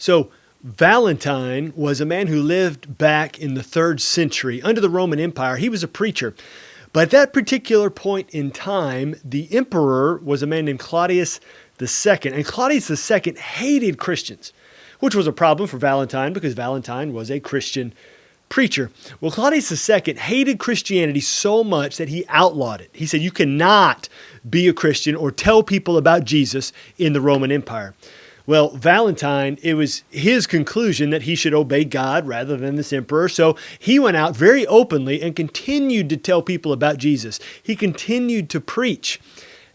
So Valentine was a man who lived back in the 3rd century under the Roman Empire. He was a preacher. But at that particular point in time, the emperor was a man named Claudius II. And Claudius II hated Christians, which was a problem for Valentine because Valentine was a Christian preacher. Well, Claudius II hated Christianity so much that he outlawed it. He said, you cannot be a Christian or tell people about Jesus in the Roman Empire. Well, Valentine, it was his conclusion that he should obey God rather than this emperor. So he went out very openly and continued to tell people about Jesus. He continued to preach.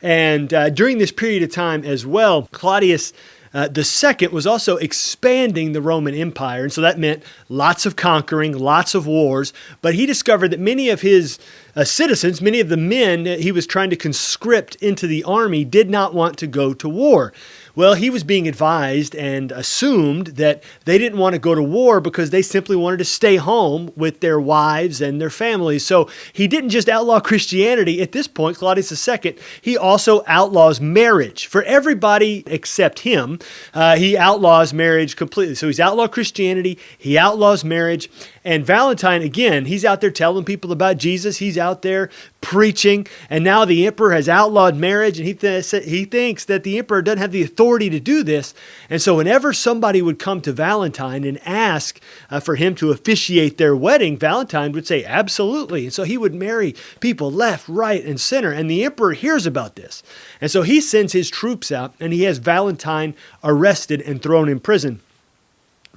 And during this period of time as well, Claudius the second was also expanding the Roman Empire. And so that meant lots of conquering, lots of wars. But he discovered that many of his citizens, many of the men he was trying to conscript into the army did not want to go to war. Well, he was being advised and assumed that they didn't want to go to war because they simply wanted to stay home with their wives and their families. So he didn't just outlaw Christianity. At this point, Claudius II, he also outlaws marriage for everybody except him. He outlaws marriage completely. So he's outlawed Christianity. He outlaws marriage. And Valentine, again, he's out there telling people about Jesus. He's out there preaching. And now the emperor has outlawed marriage. And he thinks that the emperor doesn't have the authority to do this. And so whenever somebody would come to Valentine and ask for him to officiate their wedding, Valentine would say, absolutely. And so he would marry people left, right, and center. And the emperor hears about this. And so he sends his troops out and he has Valentine arrested and thrown in prison.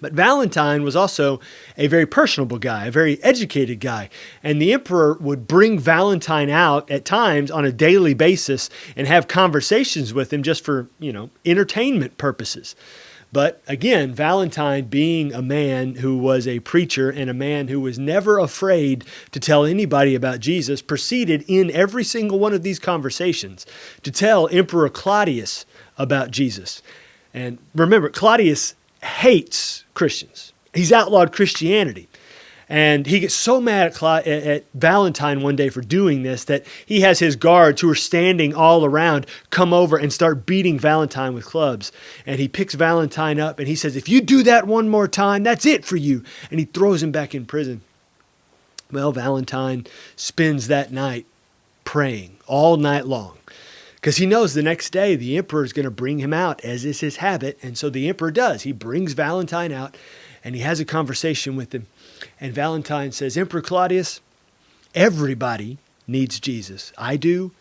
But Valentine was also a very personable guy, a very educated guy. And the emperor would bring Valentine out at times on a daily basis and have conversations with him just for, entertainment purposes. But again, Valentine, being a man who was a preacher and a man who was never afraid to tell anybody about Jesus, proceeded in every single one of these conversations to tell Emperor Claudius about Jesus. And remember, Claudius hates Christians. He's outlawed Christianity. And he gets so mad at Valentine one day for doing this that he has his guards who are standing all around come over and start beating Valentine with clubs. And he picks Valentine up and he says, if you do that one more time, that's it for you. And he throws him back in prison. Well, Valentine spends that night praying all night long, because he knows the next day the emperor is going to bring him out, as is his habit. And so the emperor does. He brings Valentine out and he has a conversation with him. And Valentine says, Emperor Claudius, everybody needs Jesus. I do.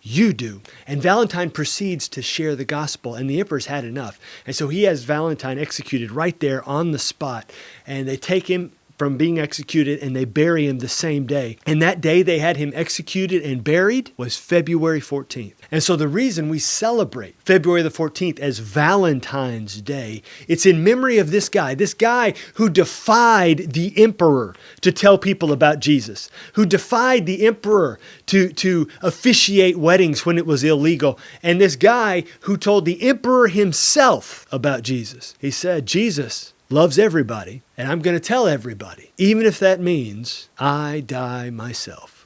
You do. And Valentine proceeds to share the gospel, and the emperor's had enough. And so he has Valentine executed right there on the spot. And they take him from being executed and they bury him the same day. And that day they had him executed and buried was February 14th. And so the reason we celebrate February the 14th as Valentine's Day, it's in memory of this guy who defied the emperor to tell people about Jesus, who defied the emperor to officiate weddings when it was illegal. And this guy who told the emperor himself about Jesus. He said, Jesus loves everybody, and I'm going to tell everybody, even if that means I die myself.